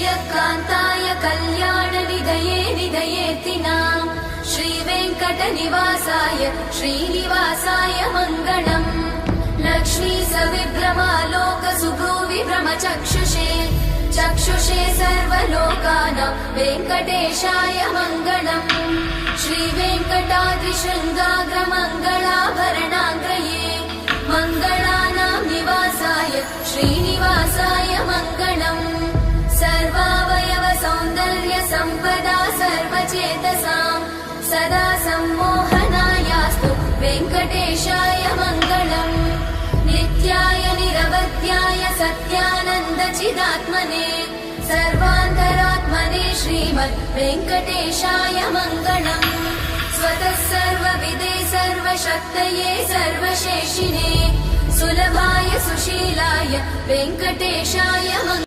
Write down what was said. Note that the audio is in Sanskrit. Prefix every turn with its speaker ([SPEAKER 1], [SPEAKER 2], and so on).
[SPEAKER 1] श्रियकान्ताय कल्याणनिधये निधयेतिनाम् श्रीवेङ्कटनिवासाय श्रीनिवासाय मङ्गलम् लक्ष्मी सविभ्रमालोकसुभ्रूविभ्रमचक्षुषे चक्षुषे सर्वलोकानां वेङ्कटेशाय मङ्गलम् श्रीवेङ्कटाद्रिशृङ्गाग्रमङ्गलाभरणाग्रये मङ्गलानां निवासाय श्रीनिवासाय मङ्गलम् सर्वावयव सौन्दर्य सम्पदा सर्वचेतसां सदा सम्मोहनायास्तु वेङ्कटेशाय मङ्गलम् नित्याय निरवध्याय सत्यानन्दचिदात्मने सर्वान्तरात्मने श्रीमद् वेङ्कटेशाय मङ्गलम् स्वतः सर्वविदे सर्वशक्तये सर्वशेषिणे सुलभाय सुशीलाय वेङ्कटेशाय मङ्गलम्।